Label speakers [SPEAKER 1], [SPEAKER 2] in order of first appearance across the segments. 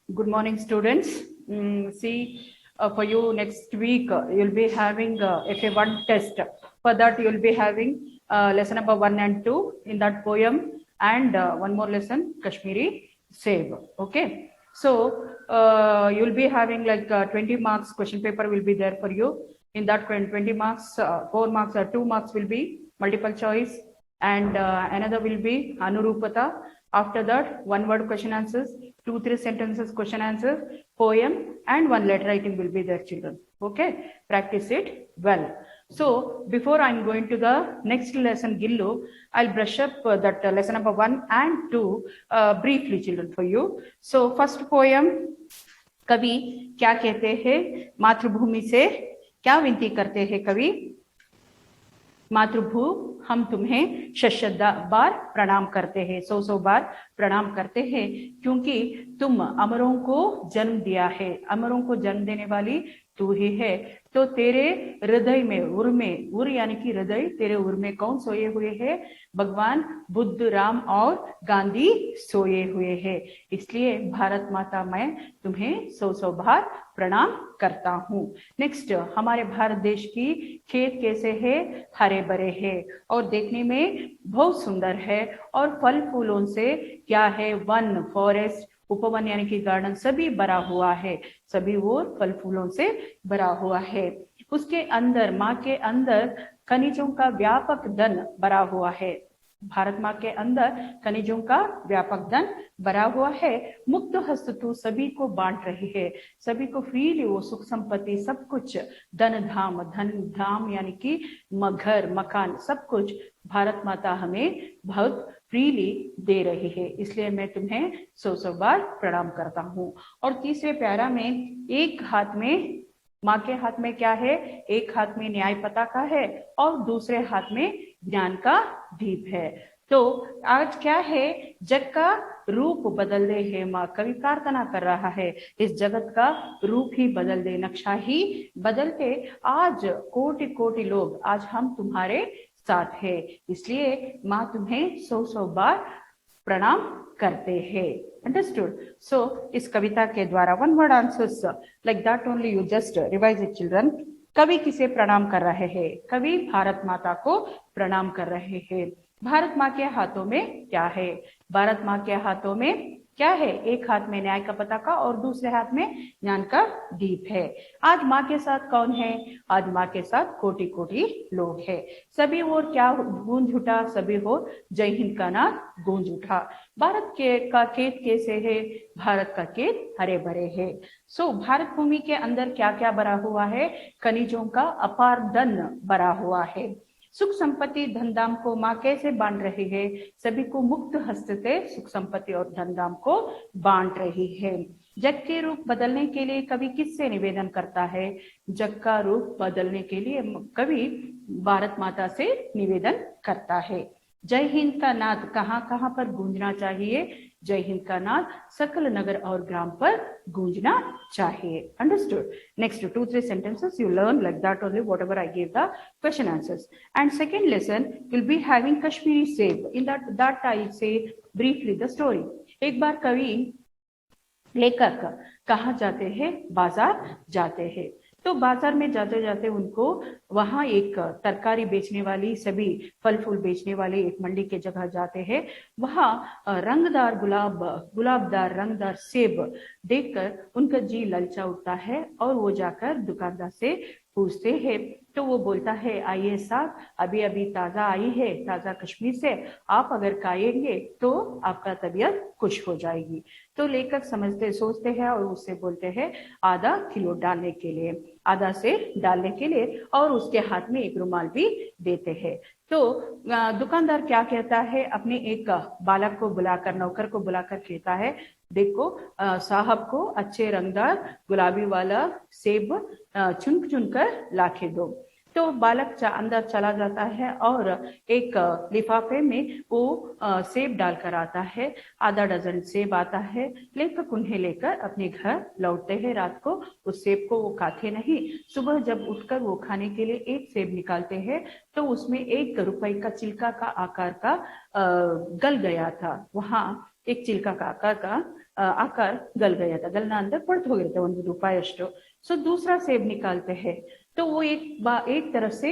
[SPEAKER 1] Good morning, students. For you next week, you'll be having FA1 test. For that, you'll be having lesson number 1 and 2 in that poem, and one more lesson, Kashmiri Save. Okay. So you'll be having like 20 marks question paper will be there for you. In that 20 marks, 4 marks or 2 marks will be multiple choice, and another will be Anurupata. After that, one word question answers, 2-3 sentences question answers, poem, and one letter writing will be there, children. Okay, practice it well. So before I'm going to the next lesson, Gillu, I'll brush up that lesson number 1 and 2 briefly, children, for you. So first poem, कवि क्या कहते हैं मातृभूमि से, क्या विनती करते हैं कवि? मातृभू हम तुम्हें शत बार प्रणाम करते हैं, 100 बार प्रणाम करते हैं, क्योंकि तुम अमरों को जन्म दिया है, अमरों को जन्म देने वाली तू ही है। तो तेरे हृदय में उर यानी कि हृदय, तेरे उर में कौन सोए हुए हैं? भगवान बुद्ध, राम और गांधी सोए हुए हैं। इसलिए भारत माता मैं तुम्हें 100 बार प्रणाम करता हूँ। नेक्स्ट, हमारे भारत देश की खेत कैसे है? हरे भरे है और देखने में बहुत सुंदर है, और फल फूलों से क्या है? वन, फॉरेस्ट, उपवन यानी कि गार्डन सभी भरा हुआ है, सभी ओर फल फूलों से भरा हुआ है। उसके अंदर, माँ के अंदर खनिजों का व्यापक धन भरा हुआ है। भारत माँ के अंदर खनिजों का व्यापक धन भरा हुआ है। मुक्त हस्त तू सभी को बांट रही है, सभी को फ्रीली वो सुख संपत्ति सब कुछ, धन धाम यानी कि घर मकान सब कुछ भारत माता हमें बहुत फ्रीली दे रही है। इसलिए मैं तुम्हें 100 बार प्रणाम करता हूँ। और तीसरे प्यारा में, एक हाथ में, माँ के हाथ में क्या है? एक हाथ में न्याय पताका है और दूसरे हाथ में ज्ञान का दीप है। तो आज क्या है? जग का रूप बदल दे है माँ, कवि प्रार्थना कर रहा है, इस जगत का रूप ही बदल दे, नक्शा ही बदल दे। आज कोटि कोटि लोग, आज हम तुम्हारे साथ है, इसलिए माँ तुम्हें 100 बार प्रणाम करते हैं। अंडरस्टूड? सो इस कविता के द्वारा one word answers like that only, you just revise it children. कवि किसे प्रणाम कर रहे हैं? कवि भारत माता को प्रणाम कर रहे हैं। भारत माँ के हाथों में क्या है? भारत माँ के हाथों में क्या है? एक हाथ में न्याय का पताका और दूसरे हाथ में ज्ञान का दीप है। आज माँ के साथ कौन है? आज माँ के साथ कोटि कोटि लोग हैं। सभी ओर क्या गूंज उठा? सभी ओर जय हिंद का नाद गूंज उठा। भारत का खेत कैसे है? भारत का खेत हरे भरे है। सो भारत भूमि के अंदर क्या क्या भरा हुआ है? खनिजों का अपार धन भरा हुआ है। सुख संपत्ति धन धाम को माँ कैसे बांट रही है? सभी को मुक्त हस्त से सुख संपत्ति और धन धाम को बांट रही है। जग के रूप बदलने के लिए कवि किससे निवेदन करता है? जग का रूप बदलने के लिए कवि भारत माता से निवेदन करता है। जय हिंद का नाद कहाँ कहाँ पर गूंजना चाहिए? जय हिंद का नाद सकल नगर और ग्राम पर गूंजना चाहिए। Understood? Next 2-3 sentences you learn like that only, whatever I gave the question answers. And second lesson will be having Kashmiri Save. In that I say briefly the story. एक बार कवि लेखक कहाँ जाते हैं? बाजार जाते हैं। तो बाजार में जाते जाते उनको वहां एक तरकारी बेचने वाली, सभी फल फूल बेचने वाले एक मंडी के जगह जाते हैं। वहां रंगदार गुलाबदार रंगदार सेब देखकर उनका जी ललचा उठता है और वो जाकर दुकानदार से पूछते हैं। तो वो बोलता है, आइए साहब, अभी अभी ताजा आई है, ताजा कश्मीर से, आप अगर खाएंगे तो आपका तबीयत खुश हो जाएगी। तो लेखक सोचते हैं और उससे बोलते हैं आधा किलो डालने के लिए, आधा से डालने के लिए, और उसके हाथ में एक रुमाल भी देते हैं। तो दुकानदार क्या कहता है? अपने एक बालक को बुलाकर, नौकर को बुलाकर कहता है, देखो साहब को अच्छे रंगदार गुलाबी वाला सेब चुन चुन कर लाके दो। तो बालक अंदर चला जाता है और एक लिफाफे में वो सेब डालकर आता है। आधा डजन सेब आता है। लेखक उन्हें लेकर अपने घर लौटते हैं। रात को उस सेब को वो खाते नहीं। सुबह जब उठकर वो खाने के लिए एक सेब निकालते हैं तो उसमें 1 रुपए का चिल्का का आकार का गल गया था। वहां एक चिल्का का आकार गल गया था, गलना अंदर पड़त हो गया था, 1 ರೂಪಾಯಿ ಅಷ್ಟು. सो दूसरा सेब निकालते हैं तो वो एक तरफ से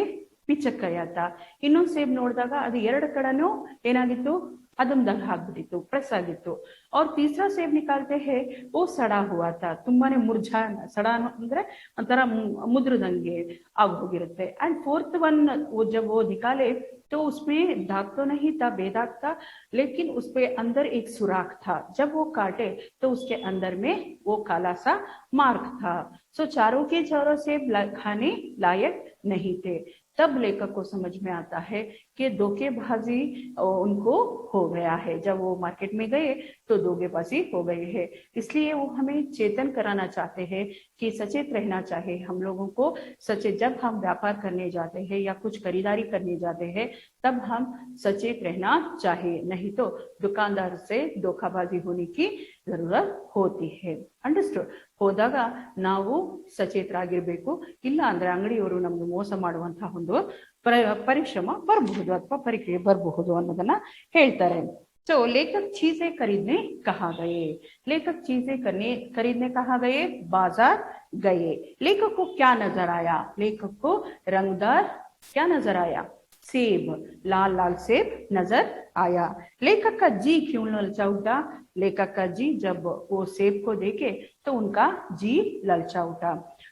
[SPEAKER 1] पिचक गया था. ಇನ್ನೊಂದು ಸೇಬ್ ನೋಡಿದಾಗ ಅದು ಎರಡು ಕಡೆನೂ ಏನಾಗಿತ್ತು, ಅದೊಂದಾಗ ಆಗ್ಬಿಟ್ಟಿತ್ತು, ಪ್ರೆಸ್ ಆಗಿತ್ತು. और तीसरा सेब निकालते हैं वो सड़ा हुआ था, ತುಂಬಾನೇ ಮುರ್झಾ, ಸಡಾ ಅಂದ್ರೆ ಒಂಥರ ಮುದ್ರದಂಗೆ ಆಗ ಹೋಗಿರುತ್ತೆ. एंड फोर्थ वन वो जब वो निकाले तो उसमें दाग तो नहीं था, बेदाग था, लेकिन उसपे अंदर एक सुराख था. जब वो काटे तो उसके अंदर में वो काला सा मार्क था. सो चारों के चारों सेब खाने लायक नहीं थे. तब लेखक को समझ में आता है कि धोखेबाजी उनको हो गया है. जब वो मार्केट में गए तो धोखेबाजी हो गई है. इसलिए वो हमें चेतन कराना चाहते हैं कि सचेत रहना चाहिए हम लोगों को. सचेत जब हम व्यापार करने जाते हैं या कुछ खरीदारी करने जाते हैं तब हम सचेत रहना चाहिए, नहीं तो दुकानदार से धोखाबाजी होने की जरूरत होती है. ಅಂಡರ್ಸ್ಟುಡ್? ಹೋದಾಗ ನಾವು ಸಚೇತರಾಗಿರ್ಬೇಕು, ಇಲ್ಲ ಅಂದ್ರೆ ಅಂಗಡಿಯವರು ನಮ್ಗೆ ಮೋಸ ಮಾಡುವಂತಹ ಒಂದು ಪರಿಶ್ರಮ ಬರಬಹುದು ಅಥವಾ ಪ್ರಕ್ರಿಯೆ ಬರಬಹುದು ಅನ್ನೋದನ್ನ ಹೇಳ್ತಾರೆ. तो लेखक चीजें खरीदने कहाँ गए? लेखक चीजें खरीदने कहाँ गए? बाजार गए. लेखक को क्या नजर आया? लेखक को रंगदार क्या नजर आया? सेब, लाल लाल सेब नजर आया. लेखक का जी क्यों ललचा उठा? लेखक का जी जब वो सेब को देखे तो उनका जी ललचा उठा.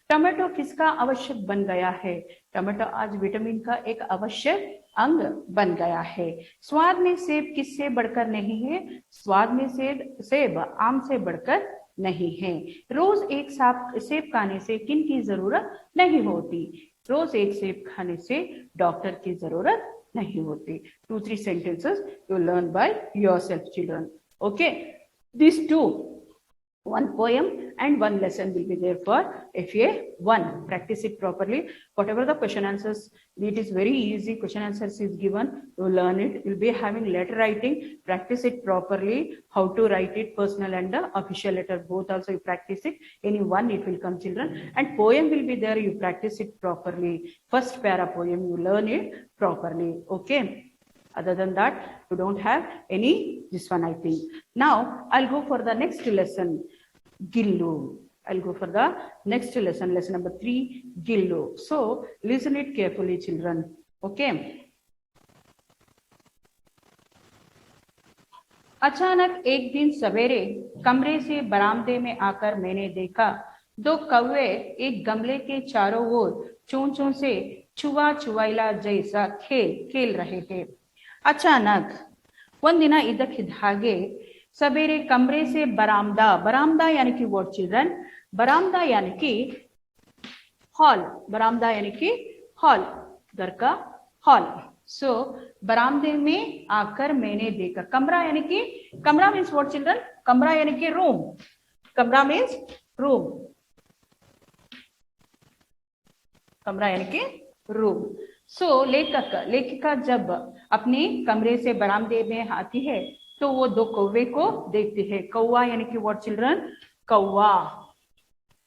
[SPEAKER 1] टमाटो किसका आवश्यक बन गया है? टमाटो आज विटामिन का एक आवश्यक अंग बन गया है. स्वाद में सेब किससे बढ़कर नहीं है? स्वाद में सेब आम से बढ़कर नहीं है. रोज एक सेब खाने से किन की जरूरत नहीं होती? रोज एक सेब खाने से डॉक्टर की जरूरत नहीं होती. 2-3 sentences you learn by yourself, children. Okay, these two, one poem and one lesson will be there for FA1. Practice it properly. Whatever the question answers, it is very easy. Question answers is given, you learn it. You'll be having letter writing. Practice it properly. How to write it, personal and the official letter, both also you practice it. Any one it will come, children. And poem will be there. You practice it properly. First para poem you learn it properly. Okay. Other than that, you don't have any this one, I think. Now I'll go for the next lesson. Gillu. I'll go for the next lesson, lesson number 3, Gillu. So listen it carefully, children. Okay. अचानक एक दिन सवेरे कमरे से बरामदे में आकर मैंने देखा 2 कौवे एक गमले के चारों ओर चोंचों से छुआ छुआइला जैसा खेल रहे थे. अचानक ಒಂದಿನ ಇದ್ದಕ್ಕಿದ್ದ ಹಾಗೆ सवेरे कमरे से बरामदा, बरामदा यानी कि व्हाट चिल्ड्रन? बरामदा यानी कि हॉल, बरामदा यानी कि हॉल, घर का हॉल. सो बरामदे में आकर मैंने देखा. कमरा यानी कि, कमरा मीन्स व्हाट चिल्ड्रन? कमरा यानी कि रूम. कमरा मीन्स रूम. कमरा यानी कि रूम. सो लेखिका जब अपने कमरे से बरामदे में आती है तो वो 2 कौवे को देखती है. कौवा यानी कि व्हाट चिल्ड्रन? कौवा.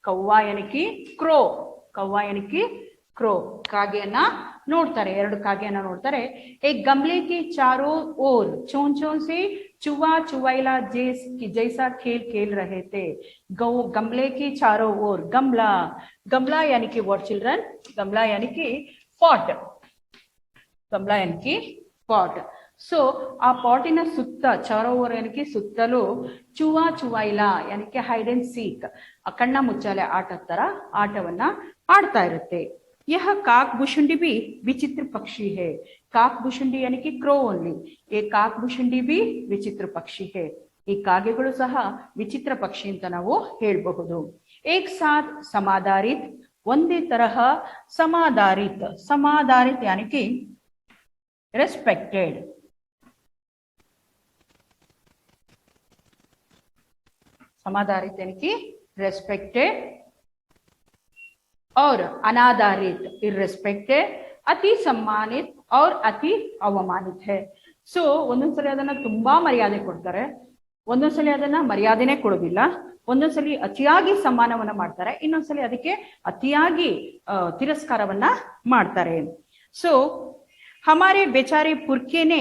[SPEAKER 1] कौवा यानी कि क्रो. कौवा यानी कि क्रो. काಗೆಯನ್ನ ನೋಡ್ತಾರೆ, 2 ಕಾಗೆಯನ್ನ ನೋಡ್ತಾರೆ. एक गमले के चारों ओर चोंचों से चुवा चुवाइला जैसा खेल रहे थे. गमले के चारों ओर, गमला, गमला यानी कि व्हाट चिल्ड्रन? गमला यानी कि पॉट. गमला यानी कि पॉट. सो आ पॉटिನ ಸುತ್ತ, ಚಾರೋವರ್ यानी कि ಸುತ್ತಲೂ, ಚುವಾ ಚುವಾಯಿಲಾ यानी कि हाइड एंड सीक, ಕಣ್ಣ ಮುಚ್ಚಾಲೆ ಆಟದ ತರ ಆಟವನ್ನ ಆಡ್ತಾ ಇರುತ್ತೆ. यह काकभुशुंडी भी विचित्र पक्षी है. काकभुशुंडी यानी कि क्रो ओनली. ये काकभुशुंडी भी विचित्र पक्षी है. ಈ ಕಾಗೆಗಳು ಸಹ ವಿಚಿತ್ರ ಪಕ್ಷಿ ಅಂತ ನಾವು ಹೇಳಬಹುದು. एक साथ समाधारित, ಒಂದೇ ತರಹ, समाधारित, समाधारित यानी कि रेस्पेक्टेड. समाधारित यानी कि रेस्पेक्टेड. और अनाधारित इररेस्पेक्टेड, अति सम्मानित और अति ಅವಮಾನಿತ है. ಸೊ ಒಂದೊಂದ್ಸಲಿ ಅದನ್ನ ತುಂಬಾ ಮರ್ಯಾದೆ ಕೊಡ್ತಾರೆ, ಒಂದೊಂದ್ಸಲಿ ಅದನ್ನ ಮರ್ಯಾದೆನೇ ಕೊಡೋದಿಲ್ಲ, ಒಂದೊಂದ್ಸಲಿ ಅತಿಯಾಗಿ ಸಮ್ಮಾನವನ್ನ ಮಾಡ್ತಾರೆ, ಇನ್ನೊಂದ್ಸಲಿ ಅದಕ್ಕೆ ಅತಿಯಾಗಿ ತಿರಸ್ಕಾರವನ್ನ ಮಾಡ್ತಾರೆ. ಸೊ हमारे बेचारे पुरखे ने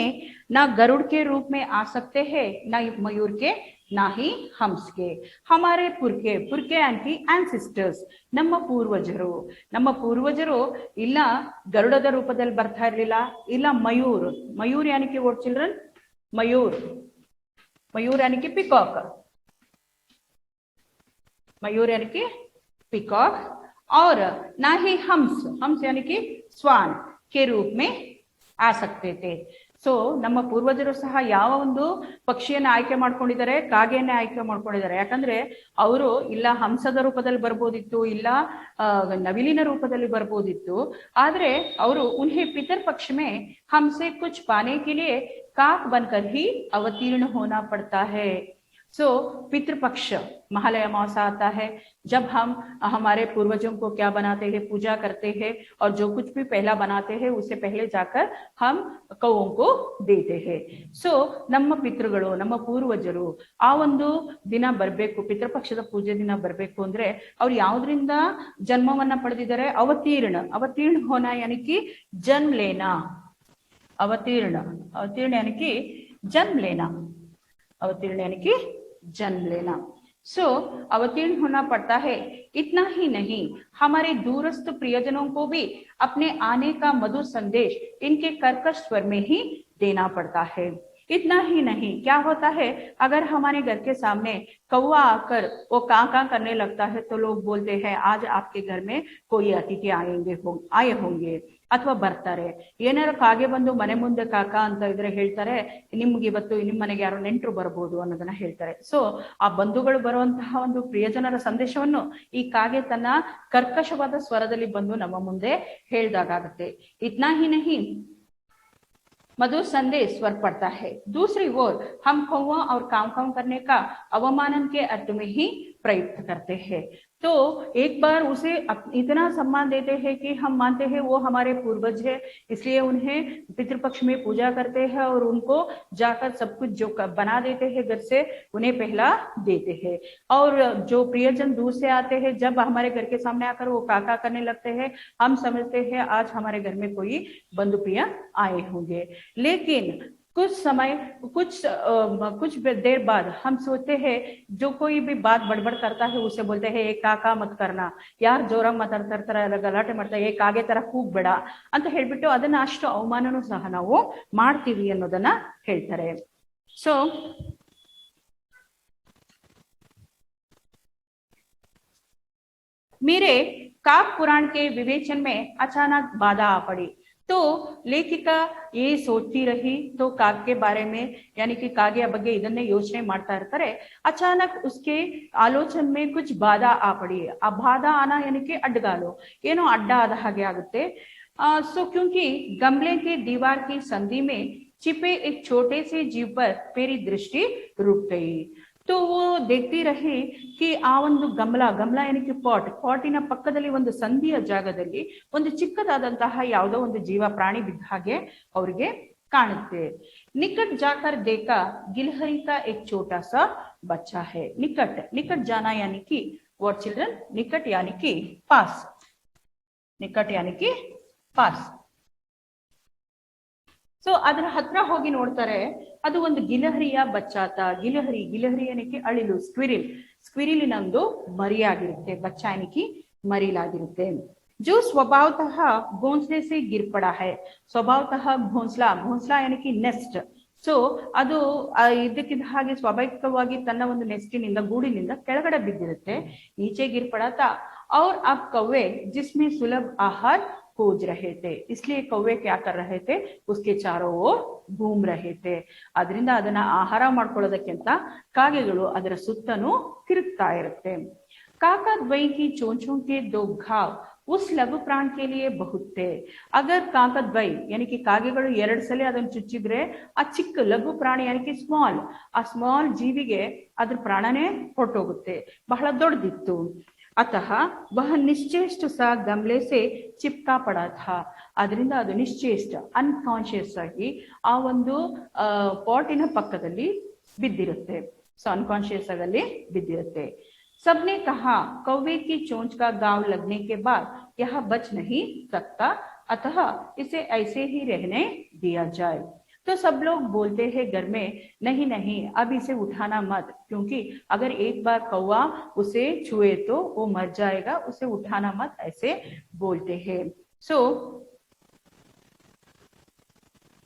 [SPEAKER 1] ना गरुड़ के रूप में आ सकते हैं, ना मयूर के, ना ही हंस के। हमारे पुरखे, पुरखे आंटी ಆನ್ಸಿಸ್ಟರ್ಸ್, ನಮ್ಮ ಪೂರ್ವಜರು ಇಲ್ಲ ಗರುಡದ ರೂಪದಲ್ಲಿ ಬರ್ತಾ ಇರಲಿಲ್ಲ, ಇಲ್ಲ ಮಯೂರ್, ಮಯೂರ್ यानी कि व्हाट चिल्ड्रन, मयूर, मयूर यानी कि पिकॉक, मयूर यानी कि पिकॉक, और ना ही हंस, हंस यानी कि स्वान के रूप में आ सकते थे। ಸೊ ನಮ್ಮ ಪೂರ್ವಜರು ಸಹ ಯಾವ ಒಂದು ಪಕ್ಷಿಯನ್ನ ಆಯ್ಕೆ ಮಾಡ್ಕೊಂಡಿದ್ದಾರೆ, ಕಾಗೆಯನ್ನೇ ಆಯ್ಕೆ ಮಾಡ್ಕೊಂಡಿದ್ದಾರೆ. ಯಾಕಂದ್ರೆ ಅವರು ಇಲ್ಲ ಹಂಸದ ರೂಪದಲ್ಲಿ ಬರ್ಬೋದಿತ್ತು, ಇಲ್ಲ ನವಿಲಿನ ರೂಪದಲ್ಲಿ ಬರ್ಬೋದಿತ್ತು, ಆದ್ರೆ ಅವರು ಉನ್ಹೇ ಪಿತರ್ ಪಕ್ಷ में हमसे कुछ पाने के लिए काक बनकर ही अवतीर्ण होना पड़ता है। सो पितृपक्ष महालय अमावस्या आता है, जब हम हमारे पूर्वजों को क्या बनाते हैं, पूजा करते हैं, और जो कुछ भी पहला बनाते हैं उससे पहले जाकर हम कौओं को देते हैं। सो ನಮ್ಮ ಪಿತೃಗಳು, ನಮ್ಮ ಪೂರ್ವಜರು ಆ ಒಂದು ದಿನ ಬರಬೇಕು, ಪಿತೃಪಕ್ಷದ ಪೂಜೆ ದಿನ ಬರಬೇಕು ಅಂದ್ರೆ ಅವ್ರು ಯಾವ್ದ್ರಿಂದ ಜನ್ಮವನ್ನ ಪಡೆದಿದ್ದಾರೆ, ಅವತೀರ್ಣ, ಅವತೀರ್ಣ ಹೋನ यानी कि जन्म लेना, अवतीर्ण, अवतीर्ण यानी कि जन्म लेना, अवतीर्ण यानी कि जन्म लेना। सो अवतीर्ण होना पड़ता है। इतना ही नहीं, हमारे दूरस्थ प्रियजनों को भी अपने आने का मधुर संदेश इनके कर्कश स्वर में ही देना पड़ता है। इतना ही नहीं, क्या होता है, अगर हमारे घर के सामने कौवा आकर वो कां कां करने लगता है तो लोग बोलते हैं आज आपके घर में कोई अतिथि आए होंगे ಅಥವಾ ಬರ್ತಾರೆ। ಏನಾರು ಕಾಗೆ ಬಂದು ಮನೆ ಮುಂದೆ ಕಾಕ ಅಂತ ಇದ್ರೆ ಹೇಳ್ತಾರೆ ನಿಮ್ಗೆ ಇವತ್ತು ನಿಮ್ಮ ಮನೆಗೆ ಯಾರೋ ನೆಂಟರು ಬರ್ಬೋದು ಅನ್ನೋದನ್ನ ಹೇಳ್ತಾರೆ। ಸೊ ಆ ಬಂಧುಗಳು ಬರುವಂತಹ ಒಂದು ಪ್ರಿಯಜನರ ಸಂದೇಶವನ್ನು ಈ ಕಾಗೆ ತನ್ನ ಕರ್ಕಶವಾದ ಸ್ವರದಲ್ಲಿ ಬಂದು ನಮ್ಮ ಮುಂದೆ ಹೇಳ್ದಾಗುತ್ತೆ। इतना ही नहीं, मधुर संदेश स्वर पड़ता है। दूसरी ओर हम कौवा और काव काव करने का अवमानन के अर्थ में ही प्रयुक्त करते हैं। तो एक बार उसे इतना सम्मान देते हैं कि हम मानते हैं वो हमारे पूर्वज है, इसलिए उन्हें पितृपक्ष में पूजा करते हैं और उनको जाकर सब कुछ जो बना देते हैं घर से उन्हें पहला देते हैं। और जो प्रियजन दूर से आते हैं, जब हमारे घर के सामने आकर वो काका करने लगते हैं, हम समझते हैं आज हमारे घर में कोई बंधु प्रिय आए होंगे। लेकिन कुछ देर बाद हम सोचते हैं जो कोई भी बात बड़बड़ करता है उसे बोलते हैं एक काका मत करना, यार जोराಗಿ ಮಾತಾಡ್ತಾರೆ, ಗಲಾಟೆ ಮಾಡ್ತಾರೆ, ಏ ಕಾಗೆ ತರ ಕೂಗ್ಬೇಡ ಅಂತ ಹೇಳ್ಬಿಟ್ಟು ಅದನ್ನ ಅಷ್ಟು ಅವಮಾನನೂ ಸಹ ನಾವು ಮಾಡ್ತೀವಿ ಅನ್ನೋದನ್ನ ಹೇಳ್ತಾರೆ। ಸೊ मेरे काक पुराण के विवेचन में अचानक बाधा आ पड़ी। तो लेखिका ये सोचती रही, तो काग के बारे में यानी कि कागे ಬಗ್ಗೆ ಇದನ್ನೇ ಯೋಚನೆ ಮಾಡ್ತಾ ಇರ್ತಾರೆ। अचानक उसके आलोचन में कुछ बाधा आ पड़ी। आ बाधा आना यानी कि अड्डगालो, ಏನೋ ಅಡ್ಡ ಆದ ಹಾಗೆ ಆಗುತ್ತೆ। सो क्योंकि गमले के दीवार की संधि में छिपे एक छोटे से जीव पर मेरी दृष्टि रुक गई। तो वो देखती रही कि आ ಒಂದು ಗಮಲ यानी कि ಪಾಟಿನ ಪಕ್ಕದಲ್ಲಿ ಒಂದು ಸಂಧಿಯ ಜಾಗದಲ್ಲಿ ಒಂದು ಚಿಕ್ಕದಾದಂತಹ ಯಾವುದೋ ಒಂದು ಜೀವ ಪ್ರಾಣಿ ಬಿದ್ದ ಹಾಗೆ ಅವರಿಗೆ ಕಾಣುತ್ತೆ। निकट जाकर देखा गिलहरी का एक छोटा सा बच्चा है। निकट जाना यानी कि व्हाट चिल्ड्रन, निकट यानी कि पास, निकट यानी कि पास। ಸೊ ಅದರ ಹತ್ರ ಹೋಗಿ ನೋಡ್ತಾರೆ, ಅದು ಒಂದು ಗಿಲಹರಿಯ ಬಚ್ಚಾತ। ಗಿಲಹರಿ यानी कि ಅಳಿಲು, ಸ್ಕ್ವಿರಿಲಿನ ಒಂದು ಮರಿಯಾಗಿರುತ್ತೆ, ಬಚ್ಚ यानी कि ಮರಿಲಾಗಿರುತ್ತೆ। जो स्वभावतः घोंसले से गिर पड़ा है। स्वभावतः घोंसला यानी कि नेस्ट। ಸೊ ಅದು ಇದಕ್ಕಿದ್ದ ಹಾಗೆ ಸ್ವಾಭಾವಿಕವಾಗಿ ತನ್ನ ಒಂದು ನೆಸ್ಟಿನಿಂದ, ಗೂಡಿನಿಂದ ಕೆಳಗಡೆ ಬಿದ್ದಿರುತ್ತೆ, नीचे गिर पड़ा था। और अब कौवे जिसमें सुलभ आहार खोज रहे थे, इसलिए कौवे क्या कर रहे थे, उसके चारों ओर घूम रहे थे। ಅದರಿಂದ ಅದನ್ನ ಆಹಾರ ಮಾಡ್ಕೊಳ್ಳೋದಕ್ಕೆ ಅಂತ ಕಾಗೆಗಳು ಅದರ ಸುತ್ತನೂ ತಿರುಗ್ತಾ ಇರುತ್ತೆ। काका द्वय की चोंचों के 2 घाव उस लघु प्राण के लिए बहुत थे। अगर काका द्वय यानी कि ಕಾಗೆಗಳು 2 ಸಲ ಅದನ್ನು ಚುಚ್ಚಿದ್ರೆ ಆ ಚಿಕ್ಕ ಲಘು ಪ್ರಾಣಿ यानी कि ಸ್ಮಾಲ್ ಜೀವಿಗೆ ಅದ್ರ ಪ್ರಾಣನೇ ಹೊರಟೋಗುತ್ತೆ, ಬಹಳ ದೊಡ್ಡದಿತ್ತು। अतः वह निश्चेष्ट सा गमले से चिपका पड़ा था। ಅದರಿಂದ ಅದು ನಿಶ್ಚೇಷ್ಟ, ಅನ್ಕಾನ್ಶಿಯಸ್ ಆಗಿ ಆ ಒಂದು ಪಾಟಿನ ಪಕ್ಕದಲ್ಲಿ ಬಿದ್ದಿರುತ್ತೆ। ಸೊ ಅನ್ಕಾನ್ಶಿಯಸ್ ಆಗಿ ಬಿದ್ದಿರುತ್ತೆ। सबने कहा कौवे की चोंच का घाव लगने के बाद यह बच नहीं सकता, अतः इसे ऐसे ही रहने दिया जाए। तो तो सब लोग बोलते हैं घर में, नहीं नहीं अब इसे उठाना मत, क्योंकि अगर एक बार कौवा उसे छुए तो वो मर जाएगा, उसे उठाना मत, ऐसे बोलते हैं। सो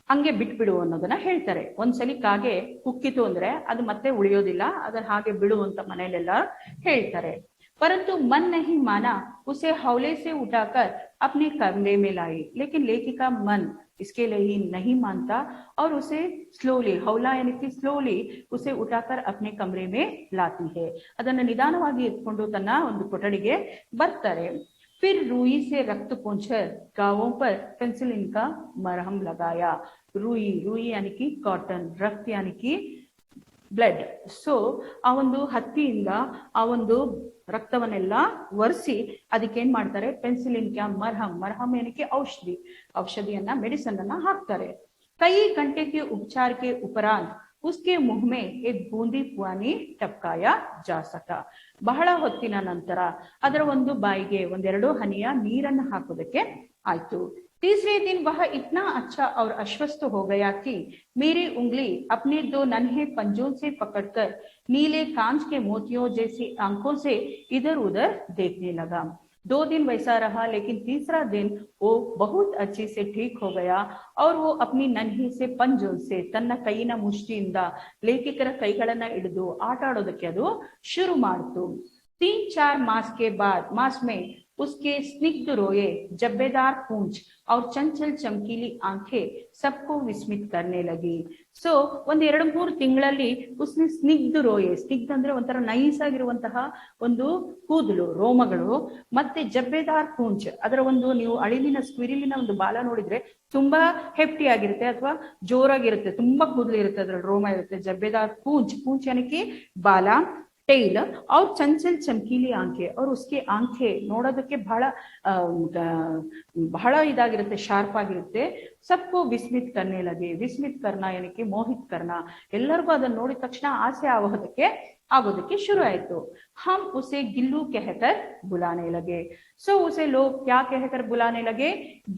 [SPEAKER 1] ಹಂಗೆ ಬಿಟ್ಬಿಡು ಅನ್ನೋದನ್ನ ಹೇಳ್ತಾರೆ. ಒಂದ್ಸಲಿ ಕಾಗೆ ಕುಕ್ಕಿತು ಅಂದ್ರೆ ಅದು ಮತ್ತೆ ಉಳಿಯೋದಿಲ್ಲ, ಅದನ್ನ ಹಾಗೆ ಬಿಡು ಅಂತ ಮನೆಯಲ್ಲೆಲ್ಲ ಹೇಳ್ತಾರೆ. परंतु मन नहीं माना, उसे हौले से उठाकर अपने कमरे में लाई, लेकिन लेखिका मन इसके लिए ही नहीं मानता और उसे स्लोली, हौला यानी कि स्लोली उसे उठाकर अपने कमरे में लाती है. ಅದನ್ನ ನಿಧಾನವಾಗಿ ಎತ್ಕೊಂಡು ತನ್ನ ಒಂದು ಕೊಠಡಿಗೆ ಬರ್ತಾರೆ. फिर रुई से रक्त पोंछकर गावों पर पेंसिलिन का मरहम लगाया. रुई, रुई यानी कि कॉटन, रक्त यानी कि ಬ್ಲಡ್. ಸೊ ಆ ಒಂದು ಹತ್ತಿಯಿಂದ ಆ ಒಂದು ರಕ್ತವನ್ನೆಲ್ಲ ಒರೆಸಿ ಅದಕ್ಕೆ ಏನ್ ಮಾಡ್ತಾರೆ, ಪೆನ್ಸಿಲಿನ್ ಕ್ಯಾ ಮರ್ಹಮ್, ಮರ್ಹಮ್ ಏನಕ್ಕೆ ಔಷಧಿ, ಔಷಧಿಯನ್ನ ಮೆಡಿಸನ್ ಅನ್ನ ಹಾಕ್ತಾರೆ. ಕೈ ಗಂಟೆ के उपचार के उपरांत उसके मुंह में एक बूंदी पानी टपकाया जा सका. ಬಹಳ ಹೊತ್ತಿನ ನಂತರ ಅದರ ಒಂದು ಬಾಯಿಗೆ ಒಂದೆರಡು ಹನಿಯ ನೀರನ್ನು ಹಾಕೋದಕ್ಕೆ ಆಯ್ತು. तीसरे दिन वह इतना अच्छा और आश्वस्त हो गया कि मेरी उंगली अपने दो नन्हे पंजों से पकड़कर नीले कांच के मोतियों जैसी आंखों से इधर उधर देखने लगा. 2 दिन वैसा रहा, लेकिन तीसरा दिन वो बहुत अच्छे से ठीक हो गया और वो अपनी नन्ही से पंजों से ತನ್ನ ಕೈಯಿನ ಮುಷ್ಟಿಯಿಂದ ಲೇಖಕರ ಕೈಗಳನ್ನ ಹಿಡಿದು ಆಟ ಆಡೋದಕ್ಕೆ ಅದು ಶುರು ಮಾಡಿತು. 3-4 मास के बाद मास में उसके स्निग्ध रोए, जब्बेदार पूंछ और चंचल चमकीली आंखें सबको विस्मित करने लगी. ಸೊ ಒಂದ್ 2-3 ತಿಂಗಳಲ್ಲಿ ಉಸ್ನೆ ಸ್ನಿಗ್ಧ ರೋಯೆ, ಸ್ನಿಗ್ಧ ಅಂದ್ರೆ ಒಂಥರ ನೈಸ್ ಆಗಿರುವಂತಹ ಒಂದು ಕೂದಲು, ರೋಮಗಳು, ಮತ್ತೆ ಜಬ್ಬೇದಾರ್ ಪೂಂಚ್, ಅದರ ಒಂದು ನೀವು ಅಳಿಲಿನ ಸ್ಕ್ವಿರಿಲಿನ ಒಂದು ಬಾಲ ನೋಡಿದ್ರೆ ತುಂಬಾ ಹೆಫ್ಟಿ ಆಗಿರುತ್ತೆ ಅಥವಾ ಜೋರಾಗಿರುತ್ತೆ, ತುಂಬಾ ಕೂದಲು ಇರುತ್ತೆ, ಅದ್ರಲ್ಲಿ ರೋಮ ಇರುತ್ತೆ. ಜಬ್ಬೇದಾರ್ पूंछ, पूंछ यानी कि ಬಾಲ, ಟೈಲ್, और चंचल चमकीली आंखें, और उसके आंखें ನೋಡೋದಕ್ಕೆ ಬಹಳ ಇದಾಗಿರುತ್ತೆ, ಶಾರ್ಪ್ ಆಗಿರುತ್ತೆ. सबको विस्मित करने लगे. विस्मित करना यानी कि मोहित करना, ಎಲ್ಲರಿಗೂ ಅದನ್ನ ನೋಡಿದ ತಕ್ಷಣ ಆಸೆ ಆಗೋದಕ್ಕೆ ಶುರು ಆಯ್ತು. हम उसे गिल्लू कहकर बुलाने लगे. सो उसे लोग क्या कहकर बुलाने लगे,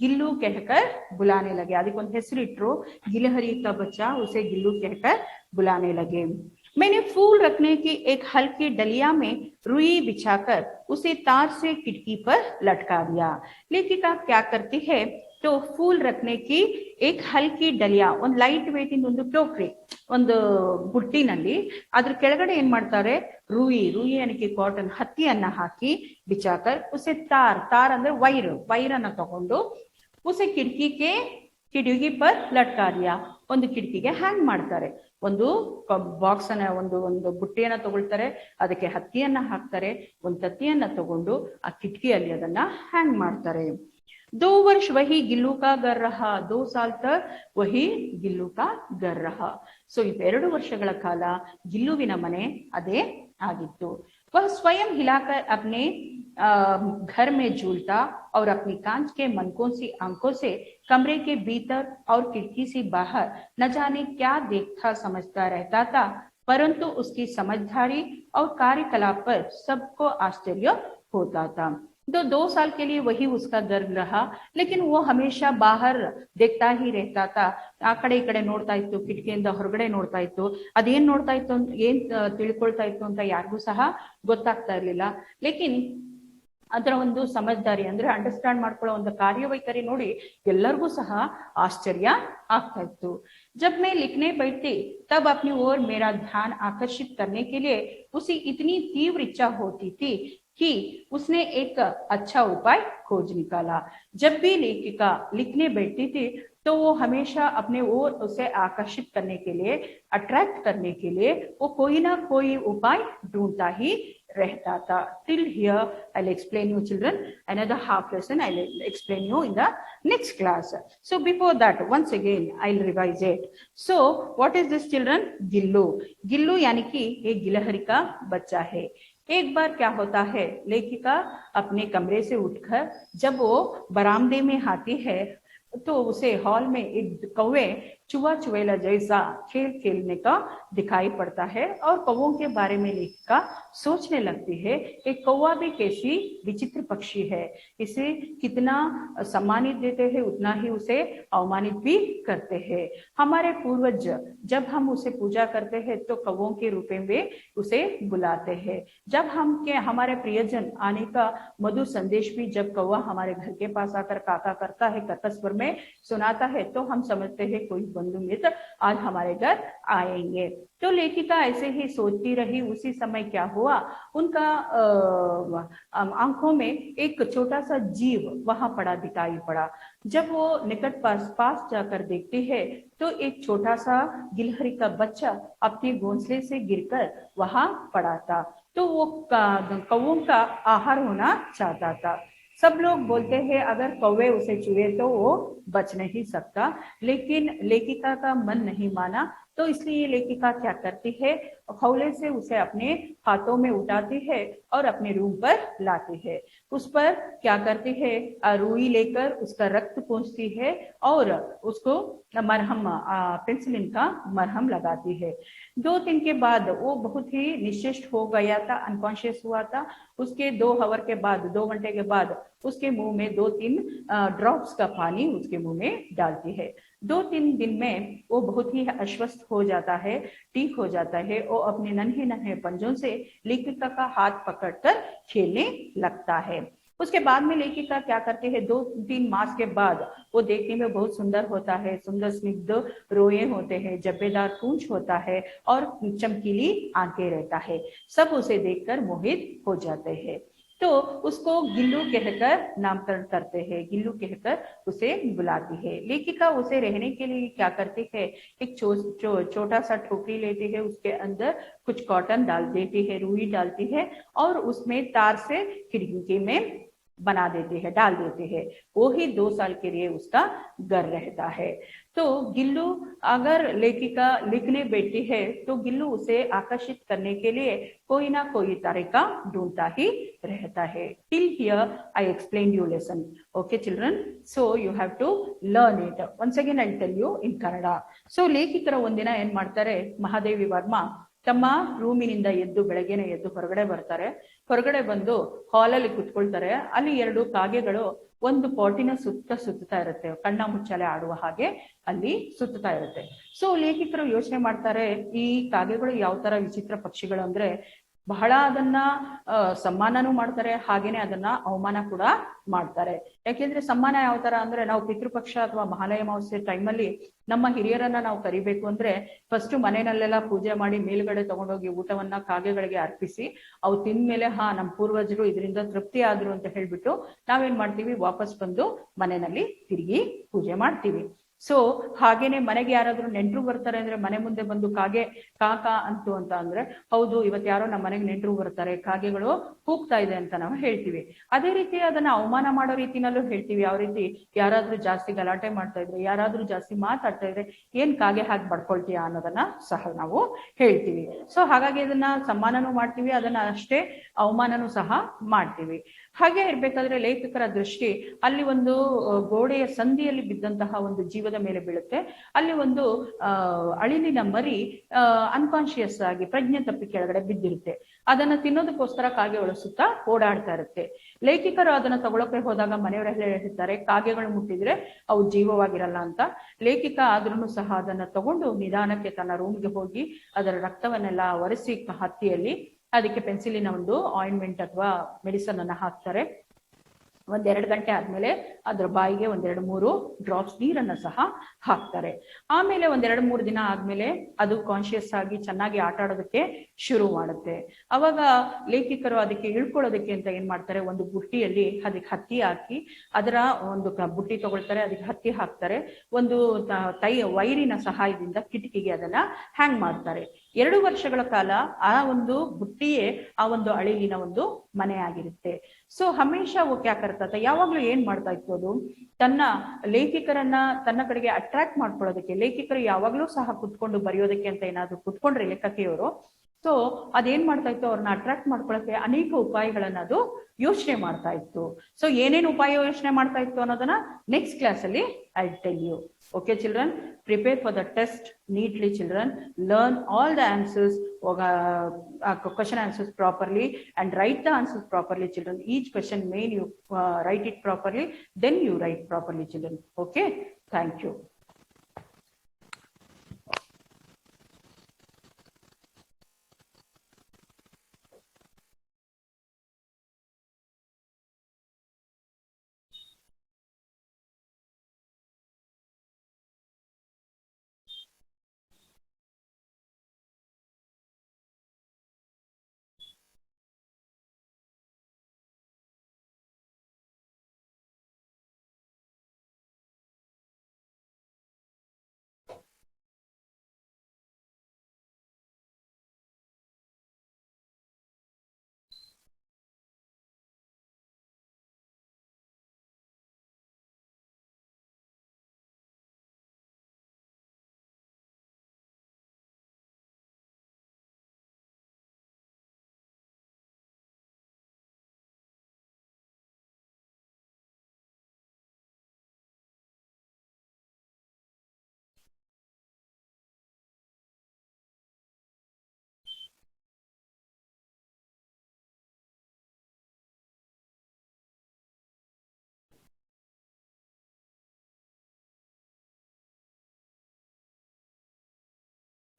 [SPEAKER 1] गिल्लू कहकर बुलाने लगे. ಅದಕ್ಕೊಂದು ಹೆಸರಿಟ್ರು, ಗಿಲಹರಿ का बच्चा, उसे गिल्लू कहकर बुलाने लगे. मैंने फूल रखने की एक हल्की डलिया में रुई बिछाकर उसे तार से खिड़की पर लटका दिया. लेखिका क्या करती है, तो फूल रखने की एक हल्की डलिया, ಒಂದು ಲೈಟ್ ವೇಟ್ ಇಂದ ಒಂದು ಟೋಕ್ರಿ, ಒಂದು ಬುಟ್ಟಿನಲ್ಲಿ ಅದ್ರ ಕೆಳಗಡೆ ಏನ್ ಮಾಡ್ತಾರೆ, ರೂಯಿ, ರೂಯಿ ಅನ್ನಕ್ಕೆ ಕಾಟನ್, ಹತ್ತಿಯನ್ನ ಹಾಕಿ ಬಿಚಾಕರ್ ಉಸೆ ತಾರ್, ತಾರ್ ಅಂದ್ರೆ ವೈರ್ ಅನ್ನ ತಗೊಂಡು ಉಸೆ ಕಿಟಕಿ ಪರ್ ಲಟ್ಕಾ ದಿಯಾ, ಒಂದು ಕಿಟಕಿಗೆ ಹ್ಯಾಂಗ್ ಮಾಡ್ತಾರೆ. ಒಂದು ಬಾಕ್ಸ್ ಅನ್ನ, ಒಂದು ಬುಟ್ಟಿಯನ್ನ ತಗೊಳ್ತಾರೆ, ಅದಕ್ಕೆ ಹತ್ತಿಯನ್ನ ಹಾಕ್ತಾರೆ, ಒಂದು ತತ್ತಿಯನ್ನ ತಗೊಂಡು ಆ ಕಿಟಕಿಯಲ್ಲಿ ಅದನ್ನ ಹ್ಯಾಂಗ್ ಮಾಡ್ತಾರೆ. 2 वर्ष वही गिल्लू का घर रहा, 2 साल तक वही गिल्लू का घर रहा. ಸೊ 2 ವರ್ಷಗಳ ಕಾಲ ಗಿಲ್ಲುವಿನ ಮನೆ ಅದೇ ಆಗಿತ್ತು. वह स्वयं हिलाकर अपने घर में झूलता और अपनी कांच के मनकों सी आंखों से कमरे के भीतर और खिड़की से बाहर न जाने क्या देखता समझता रहता था, परंतु उसकी समझदारी और कार्यकलाप पर सबको आश्चर्य होता था. 2 साल के लिए वही उसका घर रहा, लेकिन वो हमेशा बाहर देखता ही रहता था. ಆ ಕಡೆ ಈ ಕಡೆ ನೋಡ್ತಾ ಇತ್ತು, ಕಿಟಕಿಯಿಂದ ಹೊರಗಡೆ ನೋಡ್ತಾ ಇತ್ತು. ಅದೇನ್ ನೋಡ್ತಾ ಇತ್ತು, ಏನ್ ತಿಳ್ಕೊಳ್ತಾ ಇತ್ತು ಅಂತ ಯಾರಿಗೂ ಸಹ ಗೊತ್ತಾಗ್ತಾ ಇರ್ಲಿಲ್ಲ. ಲೇಕಿನ್ ಅದರ ಒಂದು ಸಮಜ್ದಾರಿ ಅಂದ್ರೆ ಅಂಡರ್ಸ್ಟ್ಯಾಂಡ್ ಮಾಡ್ಕೊಳ್ಳೋ ಒಂದು ಕಾರ್ಯವೈಖರಿ ನೋಡಿ ಎಲ್ಲರಿಗೂ ಸಹ ಆಶ್ಚರ್ಯ ಆಗ್ತಾ ಇತ್ತು. जब मैं लिखने बैठती तब अपनी ओर मेरा ध्यान आकर्षित करने के लिए उसे इतनी तीव्र इच्छा होती थी कि उसने एक अच्छा उपाय खोज निकाला. जब भी लेखिका लिखने बैठती थी तो वो हमेशा अपने ओर उसे आकर्षित करने के लिए, अट्रैक्ट करने के लिए वो कोई ना कोई उपाय ढूंढता ही रहता था. Till here I'll explain you children another half lesson. I'll explain you in the next class. So before that once again I'll revise it. So what is this children? Gillu. Gillu यानी कि एक गिलहरी का बच्चा है. एक बार क्या होता है, लेखिका अपने कमरे से उठकर जब वो बरामदे में आती है तो उसे हॉल में एक कौवे चुवा चुवेला जैसा खेल खेलने का दिखाई पड़ता है और कौवों के बारे में लेखिका सोचने लगती है कि कौवा भी कैसी विचित्र पक्षी है, इसे कितना सम्मानित देते हैं उतना ही उसे अवमानित भी करते हैं। हमारे पूर्वज जब हम उसे पूजा करते हैं तो कौवों के रूप में उसे बुलाते हैं। जब हमारे प्रियजन आने का मधुर संदेश भी जब कौवा हमारे घर के पास आकर काका करता है, कर्कश स्वर में सुनाता है, तो हम समझते हैं कोई बंधु मित्र आज हमारे घर आएंगे। तो लेखिका ऐसे ही सोचती रही। उसी समय क्या हुआ, उनका आंखों में एक छोटा सा जीव वहां पड़ा दिखाई पड़ा। जब वो निकट पास जाकर देखती है तो एक छोटा सा गिलहरी का बच्चा अपने घोंसले से गिरकर वहां पड़ा था। तो वो कौवों का आहार होना चाहता था। सब लोग बोलते हैं अगर कौवे उसे चुए तो वो बच नहीं सकता, लेकिन लेखिका का मन नहीं माना। तो इसलिए लेखिका क्या करती है, हौले से उसे अपने हाथों में उठाती है और अपने रूम पर लाती है। उस पर क्या करती है, रुई लेकर उसका रक्त पोंछती है और उसको मरहम पेंसिलिन का मरहम लगाती है। 2 दिन के बाद वो बहुत ही निश्चेष्ट हो गया था, अनकॉन्शियस हुआ था। उसके 2 आवर के बाद, 2 घंटे के बाद उसके मुंह में 2-3 ड्रॉप्स का पानी उसके मुंह में डालती है। 2-3 दिन में वो बहुत ही अस्वस्थ हो जाता है, ठीक हो जाता है। वो अपने नन्हे नन्हे पंजों से लेखिका का हाथ पकड़कर खेलने लगता है। उसके बाद में लेखिका क्या करते हैं, 2-3 मास के बाद वो देखने में बहुत सुंदर होता है, सुंदर स्निग्ध रोए होते हैं, जब्बेदार पूंछ होता है और चमकीली आंखें रहता है। सब उसे देखकर मोहित हो जाते हैं। तो उसको गिल्लू कहकर नामकरण करते हैं, गिल्लू कहकर उसे बुलाती है। लेखिका उसे रहने के लिए क्या करती है, एक छोटा सा टोकरी लेती है, उसके अंदर कुछ कॉटन डाल देती है, रुई डालती है और उसमें तार से खिड़की में बना देती है, डाल देती है। वो ही 2 साल के लिए उसका घर रहता है। तो गिल्लू अगर लेखिका लिखने बैठती है तो गिल्लू उसे आकर्षित करने के लिए कोई ना कोई तरीका ढूंढता ही रहता है। Till here I explained you lesson. Okay children, so you have to learn it. Once again I'll tell you in Kannada. So ಲೇಖಿಕರು ಒಂದಿನ ಏನ್ ಮಾಡ್ತಾರೆ, ಮಹಾದೇವಿ ವರ್ಮಾ ತಮ್ಮ ರೂಮಿನಿಂದ ಎದ್ದು ಬೆಳಗ್ಗೆನೆ ಎದ್ದು ಹೊರಗಡೆ ಬರ್ತಾರೆ. ಹೊರಗಡೆ ಬಂದು ಹಾಲಲ್ಲಿ ಕುತ್ಕೊಳ್ತಾರೆ. ಅಲ್ಲಿ 2 ಕಾಗೆಗಳು ಒಂದು ಪಾಟಿನ ಸುತ್ತಾ ಇರುತ್ತೆ, ಕಣ್ಣ ಮುಚ್ಚಾಲೆ ಆಡುವ ಹಾಗೆ ಅಲ್ಲಿ ಸುತ್ತಾ ಇರುತ್ತೆ. ಸೊ ಲೇಖಕರು ಯೋಚನೆ ಮಾಡ್ತಾರೆ, ಈ ಕಾಗೆಗಳು ಯಾವ ತರ ವಿಚಿತ್ರ ಪಕ್ಷಿಗಳು ಅಂದ್ರೆ ಬಹಳ ಅದನ್ನ ಸಮ್ಮಾನನೂ ಮಾಡ್ತಾರೆ, ಹಾಗೇನೆ ಅದನ್ನ ಅವಮಾನ ಕೂಡ ಮಾಡ್ತಾರೆ. ಯಾಕೆಂದ್ರೆ ಸಮ್ಮಾನ ಯಾವ ತರ ಅಂದ್ರೆ, ನಾವು ಪಿತೃಪಕ್ಷ ಅಥವಾ ಮಹಾಲಯ ಅಮಾವಾಸ್ಯೆ ಟೈಮಲ್ಲಿ ನಮ್ಮ ಹಿರಿಯರನ್ನ ನಾವು ಕರಿಬೇಕು ಅಂದ್ರೆ ಫಸ್ಟ್ ಮನೆಯಲ್ಲೆಲ್ಲ ಪೂಜೆ ಮಾಡಿ ಮೇಲ್ಗಡೆ ತಗೊಂಡೋಗಿ ಊಟವನ್ನ ಕಾಗೆಗಳಿಗೆ ಅರ್ಪಿಸಿ ಅವು ತಿಂದ್ಮೇಲೆ ನಮ್ಮ ಪೂರ್ವಜರು ಇದರಿಂದ ತೃಪ್ತಿ ಆದ್ರು ಅಂತ ಹೇಳ್ಬಿಟ್ಟು ನಾವೇನ್ ಮಾಡ್ತೀವಿ, ವಾಪಸ್ ಬಂದು ಮನೆಯಲ್ಲಿ ತಿರುಗಿ ಪೂಜೆ ಮಾಡ್ತೀವಿ. ಸೊ ಹಾಗೇನೆ ಮನೆಗೆ ಯಾರಾದ್ರೂ ನೆಂಟರು ಬರ್ತಾರೆ ಅಂದ್ರೆ ಮನೆ ಮುಂದೆ ಬಂದು ಕಾಗೆ ಕಾಕ ಅಂತು ಅಂತ ಅಂದ್ರೆ, ಹೌದು ಇವತ್ತು ಯಾರೋ ನಮ್ಮ ಮನೆಗೆ ನೆಂಟರು ಬರ್ತಾರೆ, ಕಾಗೆಗಳು ಕೂಗ್ತಾ ಇದೆ ಅಂತ ನಾವು ಹೇಳ್ತೀವಿ. ಅದೇ ರೀತಿ ಅದನ್ನ ಅವಮಾನ ಮಾಡೋ ರೀತಿನಲ್ಲೂ ಹೇಳ್ತೀವಿ. ಯಾವ ರೀತಿ, ಯಾರಾದ್ರೂ ಜಾಸ್ತಿ ಗಲಾಟೆ ಮಾಡ್ತಾ ಇದ್ರೆ, ಯಾರಾದ್ರೂ ಜಾಸ್ತಿ ಮಾತಾಡ್ತಾ ಇದ್ರೆ ಏನ್ ಕಾಗೆ ಹಾಗೆ ಬಡ್ಕೊಳ್ತೀಯಾ ಅನ್ನೋದನ್ನ ಸಹ ನಾವು ಹೇಳ್ತೀವಿ. ಸೊ ಹಾಗಾಗಿ ಅದನ್ನ ಸಮ್ಮಾನನೂ ಮಾಡ್ತೀವಿ, ಅದನ್ನ ಅಷ್ಟೇ ಅವಮಾನನೂ ಸಹ ಮಾಡ್ತೀವಿ. ಹಾಗೆ ಇರ್ಬೇಕಾದ್ರೆ ಲೇಖಕರ ದೃಷ್ಟಿ ಅಲ್ಲಿ ಒಂದು ಗೋಡೆಯ ಸಂದಿಯಲ್ಲಿ ಬಿದ್ದಂತಹ ಒಂದು ಜೀವದ ಮೇಲೆ ಬೀಳುತ್ತೆ. ಅಲ್ಲಿ ಒಂದು ಅಳಿಲಿನ ಮರಿ ಅನ್ಕಾನ್ಶಿಯಸ್ ಆಗಿ ಪ್ರಜ್ಞೆ ತಪ್ಪಿ ಕೆಳಗಡೆ ಬಿದ್ದಿರುತ್ತೆ. ಅದನ್ನ ತಿನ್ನೋದಕ್ಕೋಸ್ಕರ ಕಾಗೆಗಳು ಸುತ್ತ ಓಡಾಡ್ತಾ ಇರುತ್ತೆ. ಲೇಖಕರು ಅದನ್ನ ತಗೊಳಕ್ಕೆ ಹೋದಾಗ ಮನೆಯವರೆಲ್ಲ ಹೇಳ್ತಾರೆ, ಕಾಗೆಗಳು ಮುಟ್ಟಿದ್ರೆ ಅವು ಜೀವವಾಗಿರಲ್ಲ ಅಂತ. ಲೇಖಕ ಆದ್ರೂ ಸಹ ಅದನ್ನ ತಗೊಂಡು ನಿಧಾನಕ್ಕೆ ತನ್ನ ರೂಮ್ಗೆ ಹೋಗಿ ಅದರ ರಕ್ತವನ್ನೆಲ್ಲ ಒರೆಸಿ ಹತ್ತಿಯಲ್ಲಿ ಅದಕ್ಕೆ ಪೆನ್ಸಿಲಿನ ಒಂದು ಆಯಿಂಟ್ಮೆಂಟ್ ಅಥವಾ ಮೆಡಿಸನ್ ಅನ್ನ ಹಾಕ್ತಾರೆ. 1-2 ಗಂಟೆ ಆದ್ಮೇಲೆ ಅದ್ರ ಬಾಯಿಗೆ 1-2-3 ಡ್ರಾಪ್ಸ್ ನೀರನ್ನ ಸಹ ಹಾಕ್ತಾರೆ. ಆಮೇಲೆ 1-2-3 ದಿನ ಆದ್ಮೇಲೆ ಅದು ಕಾನ್ಶಿಯಸ್ ಆಗಿ ಚೆನ್ನಾಗಿ ಆಟ ಆಡೋದಕ್ಕೆ ಶುರು ಮಾಡುತ್ತೆ. ಅವಾಗ ಲೇಖಕರು ಅದಕ್ಕೆ ಇಳ್ಕೊಳ್ಳೋದಕ್ಕೆ ಅಂತ ಏನ್ ಮಾಡ್ತಾರೆ, ಒಂದು ಬುಟ್ಟಿಯಲ್ಲಿ ಅದಕ್ಕೆ ಹತ್ತಿ ಹಾಕಿ, ಅದರ ಒಂದು ಬುಟ್ಟಿ ತಗೊಳ್ತಾರೆ, ಅದಕ್ಕೆ ಹತ್ತಿ ಹಾಕ್ತಾರೆ, ಒಂದು ವೈರಿನ ಸಹಾಯದಿಂದ ಕಿಟಕಿಗೆ ಅದನ್ನ ಹ್ಯಾಂಗ್ ಮಾಡ್ತಾರೆ. 2 ವರ್ಷಗಳ ಕಾಲ ಆ ಒಂದು ಬುಟ್ಟಿಯೇ ಆ ಒಂದು ಅಳಿಲಿನ ಒಂದು ಮನೆ ಆಗಿರುತ್ತೆ. ಸೊ ಹಮೇಶ वो क्या करता था, ಯಾವಾಗ್ಲೂ ಏನ್ ಮಾಡ್ತಾ ಇತ್ತು, ಅದು ತನ್ನ ಲೇಖಕರನ್ನ ತನ್ನ ಕಡೆಗೆ ಅಟ್ರಾಕ್ಟ್ ಮಾಡ್ಕೊಳ್ಳೋದಕ್ಕೆ, ಲೇಖಕರು ಯಾವಾಗ್ಲೂ ಸಹ ಕುತ್ಕೊಂಡು ಬರೆಯೋದಕ್ಕೆ ಅಂತ ಏನಾದ್ರು ಕುತ್ಕೊಂಡ್ರೆ ಲೇಖಕಿಯವರು, ಸೊ ಅದೇನ್ ಮಾಡ್ತಾ ಇತ್ತು, ಅವ್ರನ್ನ ಅಟ್ರಾಕ್ಟ್ ಮಾಡ್ಕೊಳಕ್ಕೆ ಅನೇಕ ಉಪಾಯಗಳನ್ನ ಅದು ಯೋಚನೆ ಮಾಡ್ತಾ ಇತ್ತು. ಸೊ ಏನೇನು ಉಪಾಯ ಯೋಚನೆ ಮಾಡ್ತಾ ಇತ್ತು ಅನ್ನೋದನ್ನ ನೆಕ್ಸ್ಟ್ ಕ್ಲಾಸ್ ಅಲ್ಲಿ I tell you. Okay children, prepare for the test neatly children, learn all the answers, question answers properly and write the answers properly children. Each question main you write it properly, then you write properly children. Okay, thank you.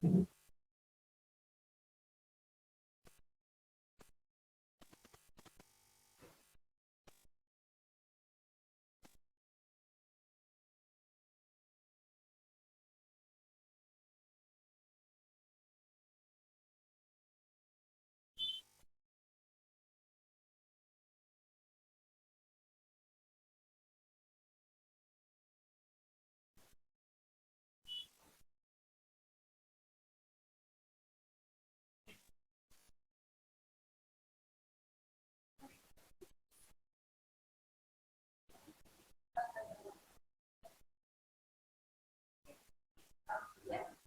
[SPEAKER 1] Mm-hmm.